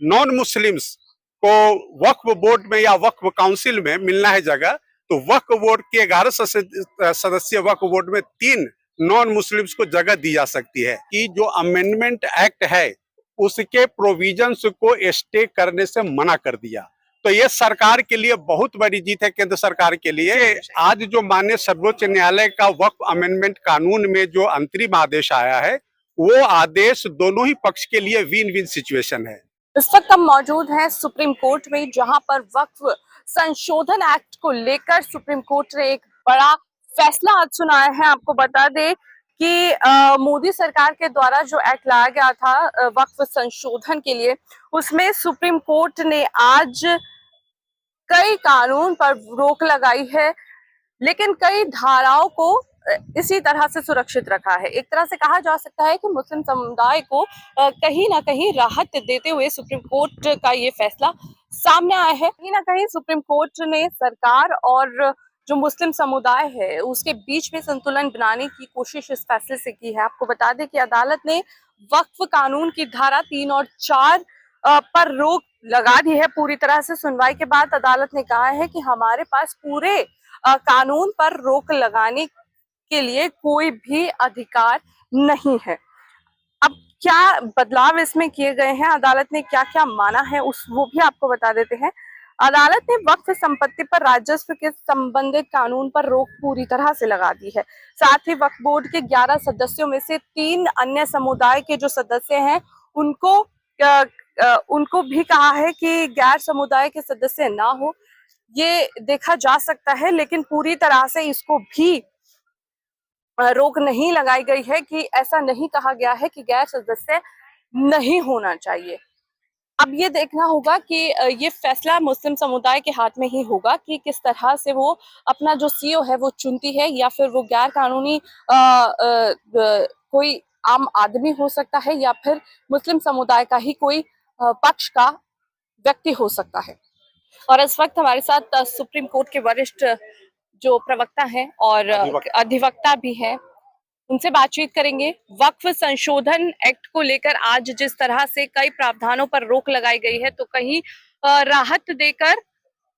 Non Muslims को वक्फ board में या वक्फ काउंसिल में मिलना है जगह, तो वक्फ बोर्ड के 11 सदस्यीय वक्फ बोर्ड में 3 नॉन मुस्लिम्स को जगह दी जा सकती है। कि जो अमेंडमेंट एक्ट है उसके प्रोविजंस को स्टे करने से मना कर दिया। तो ये सरकार के लिए बहुत बड़ी जीत है, केंद्र सरकार के लिए। आज जो माननीय सर्वोच्च न्यायालय का वक्फ अमेंडमेंट कानून में जो अंतरिम आदेश आया है, वो आदेश दोनों ही पक्ष के लिए विन विन सिचुएशन है। इस वक्त हम मौजूद हैं सुप्रीम कोर्ट में, जहां पर वक्फ संशोधन एक्ट को लेकर सुप्रीम कोर्ट ने एक बड़ा फैसला आज सुनाया है। आपको बता दें कि मोदी सरकार के द्वारा जो एक्ट लाया गया था वक्फ संशोधन के लिए, उसमें सुप्रीम कोर्ट ने आज कई कानून पर रोक लगाई है, लेकिन कई धाराओं को इसी तरह से सुरक्षित रखा है। एक तरह से कहा जा सकता है कि मुस्लिम समुदाय को कहीं ना कहीं राहत देते हुए सुप्रीम कोर्ट का ये फैसला सामने आया है। कहीं ना कहीं सुप्रीम कोर्ट ने सरकार और जो मुस्लिम समुदाय है उसके बीच में संतुलन बनाने की कोशिश इस फैसले से की है। आपको बता दें कि अदालत ने वक्फ कानून की धारा 3 और 4 पर रोक लगा दी है। पूरी तरह से सुनवाई के बाद अदालत ने कहा है कि हमारे पास पूरे कानून पर रोक लगाने के लिए कोई भी अधिकार नहीं है। अब क्या बदलाव इसमें किए गए हैं, अदालत ने क्या क्या माना है, वो भी आपको बता देते हैं। अदालत ने वक्फ संपत्ति पर राजस्व के संबंधित कानून पर रोक पूरी तरह से लगा दी है। साथ ही वक्फ बोर्ड के 11 सदस्यों में से 3 अन्य समुदाय के जो सदस्य हैं उनको भी कहा है कि गैर समुदाय के सदस्य ना हो, ये देखा जा सकता है, लेकिन पूरी तरह से इसको भी रोक नहीं लगाई गई है कि ऐसा नहीं कहा गया है कि गैर सदस्य नहीं होना चाहिए। अब ये देखना होगा कि ये फैसला मुस्लिम समुदाय के हाथ में ही होगा कि किस तरह से वो अपना जो सीईओ है वो चुनती है, या फिर वो गैर कानूनी कोई आम आदमी हो सकता है, या फिर मुस्लिम समुदाय का ही कोई पक्ष का व्यक्ति हो सकता है। और इस वक्त हमारे साथ सुप्रीम कोर्ट के वरिष्ठ जो प्रवक्ता हैं और अधिवक्ता भी हैं, उनसे बातचीत करेंगे। वक्फ संशोधन एक्ट को लेकर आज जिस तरह से कई प्रावधानों पर रोक लगाई गई है, तो कहीं राहत देकर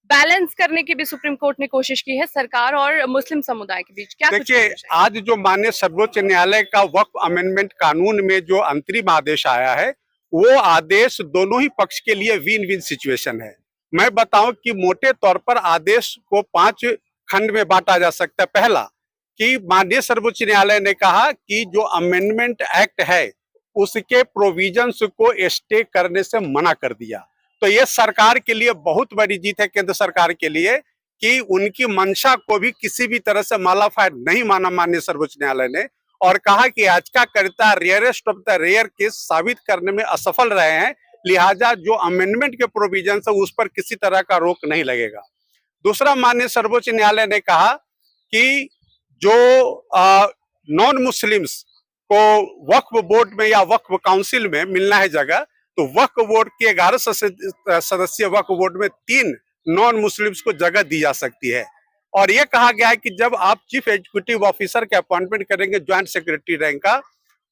बैलेंस करने की भी सुप्रीम कोर्ट ने कोशिश की है सरकार और मुस्लिम समुदाय के बीच। क्या देखिए, आज जो माननीय सर्वोच्च न्यायालय का वक्फ अमेंडमेंट कानून में जो अंतरिम आदेश आया है, वो आदेश दोनों ही पक्ष के लिए विन विन सिचुएशन है। मैं बताऊं कि मोटे तौर पर आदेश को 5 खंड में बांटा जा सकता है। पहला, कि माननीय सर्वोच्च न्यायालय ने कहा कि जो अमेंडमेंट एक्ट है उसके प्रोविजंस को स्टे करने से मना कर दिया। तो ये सरकार के लिए बहुत बड़ी जीत है, केंद्र सरकार के लिए, कि उनकी मंशा को भी किसी भी तरह से मॉडिफाइड नहीं माना माननीय सर्वोच्च न्यायालय ने, और कहा कि याचिकाकर्ता rarest of the rare case साबित करने में असफल रहे हैं, लिहाजा जो अमेंडमेंट के प्रोविजंस है उस पर किसी तरह का रोक नहीं लगेगा। दूसरा, माननीय सर्वोच्च न्यायालय ने कहा कि जो नॉन मुस्लिम्स को वक्फ बोर्ड में या वक्फ काउंसिल में मिलना है जगह, तो वक्फ बोर्ड के 11 सदस्यीय वक्फ बोर्ड में 3 नॉन मुस्लिम्स को जगह दी जा सकती है। और यह कहा गया है कि जब आप चीफ एग्जीक्यूटिव ऑफिसर के अपॉइंटमेंट करेंगे ज्वाइंट सेक्रेटरी रैंक का,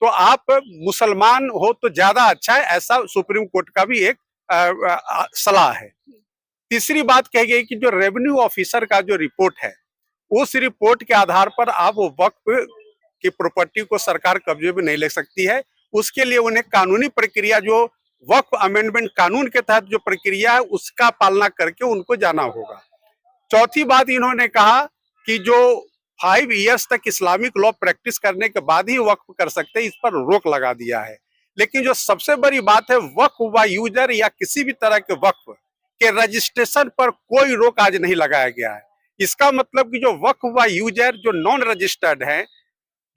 तो आप मुसलमान हो तो ज्यादा अच्छा है, ऐसा सुप्रीम कोर्ट का भी एक सलाह है। तीसरी बात कही गई कि जो रेवेन्यू ऑफिसर का जो रिपोर्ट है, उस रिपोर्ट के आधार पर आप वक्फ की प्रॉपर्टी को सरकार कब्जे में नहीं ले सकती है। उसके लिए उन्हें कानूनी प्रक्रिया, जो वक्फ अमेंडमेंट कानून के तहत जो प्रक्रिया है उसका पालना करके उनको जाना होगा। चौथी बात इन्होंने कहा कि जो 5 इयर्स तक इस्लामिक लॉ प्रैक्टिस करने के बाद ही वक्फ कर सकते हैं, इस पर रोक लगा दिया है। लेकिन जो सबसे बड़ी बात है, वक्फ व यूजर या किसी भी तरह के वक्फ के रजिस्ट्रेशन पर कोई रोक आज नहीं लगाया गया है। इसका मतलब कि जो वक्फ व यूजर जो नॉन रजिस्टर्ड हैं,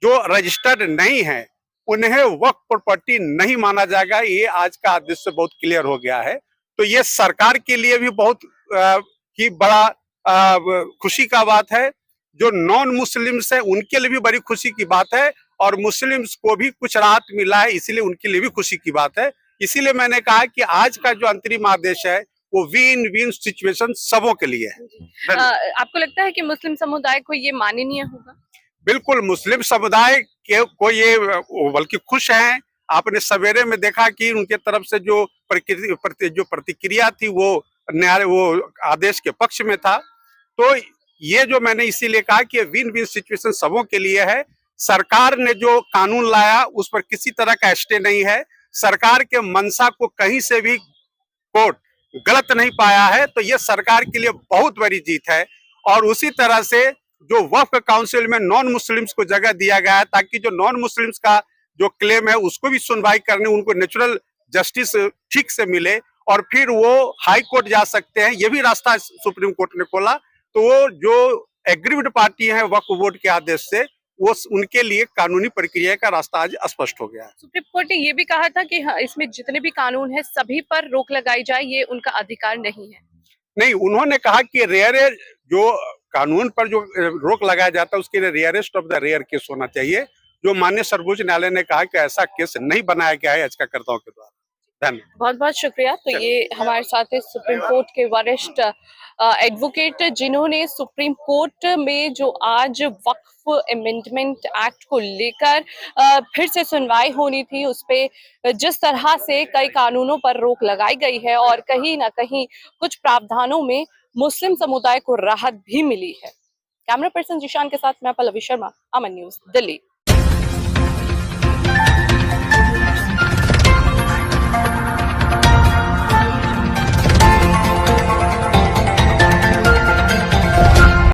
जो रजिस्टर्ड नहीं है, उन्हें वक्फ प्रॉपर्टी नहीं माना जाएगा। ये आज का आदेश से बहुत क्लियर हो गया है। तो ये सरकार के लिए भी बहुत ही बड़ा खुशी का बात है। जो नॉन मुस्लिम्स है उनके लिए भी बड़ी खुशी की बात है, और मुस्लिम्स को भी कुछ राहत मिला है, इसीलिए उनके लिए भी खुशी की बात है। इसीलिए मैंने कहा कि आज का जो अंतरिम आदेश है वो विन विन सिचुएशन सबों के लिए है। आपको लगता है कि मुस्लिम समुदाय को ये माननीय होगा? बिल्कुल, मुस्लिम समुदाय के को ये बल्कि खुश हैं। आपने सवेरे में देखा कि उनके तरफ से जो जो प्रतिक्रिया थी वो न्यायालय वो आदेश के पक्ष में था। तो ये जो मैंने इसीलिए कहा कि विन विन सिचुएशन सबों के लिए है। सरकार ने जो कानून लाया उस पर किसी तरह का स्टे नहीं है। सरकार के मंशा को कहीं से भी कोर्ट गलत नहीं पाया है, तो ये सरकार के लिए बहुत बड़ी जीत है। और उसी तरह से जो वक्फ काउंसिल में नॉन मुस्लिम्स को जगह दिया गया है, ताकि जो नॉन मुस्लिम्स का जो क्लेम है उसको भी सुनवाई करने, उनको नेचुरल जस्टिस ठीक से मिले और फिर वो हाई कोर्ट जा सकते हैं, ये भी रास्ता सुप्रीम कोर्ट ने खोला। तो वो जो एग्रीव्ड पार्टी है वक्फ बोर्ड के आदेश से, वो उनके लिए कानूनी प्रक्रिया का रास्ता आज स्पष्ट हो गया है। सुप्रीम कोर्ट ने ये भी कहा था कि हाँ, इसमें जितने भी कानून है सभी पर रोक लगाई जाए, ये उनका अधिकार नहीं है। नहीं, उन्होंने कहा कि रेयर जो कानून पर जो रोक लगाया जाता है उसके लिए rarest of the rare case होना चाहिए, जो माननीय सर्वोच्च न्यायालय ने कहा कि ऐसा केस नहीं बनाया गया है याचिकाकर्ताओं के द्वारा। धन्यवाद। बहुत बहुत शुक्रिया। तो ये हमारे साथ है सुप्रीम कोर्ट के वरिष्ठ एडवोकेट, जिन्होंने सुप्रीम कोर्ट में जो आज वक्फ अमेंडमेंट एक्ट को लेकर फिर से सुनवाई होनी थी, उस पे जिस तरह से कई कानूनों पर रोक लगाई गई है और कहीं ना कहीं कुछ प्रावधानों में मुस्लिम समुदाय को राहत भी मिली है। कैमरा पर्सन जिशान के साथ मैं पल्लवी शर्मा, अमन न्यूज, दिल्ली।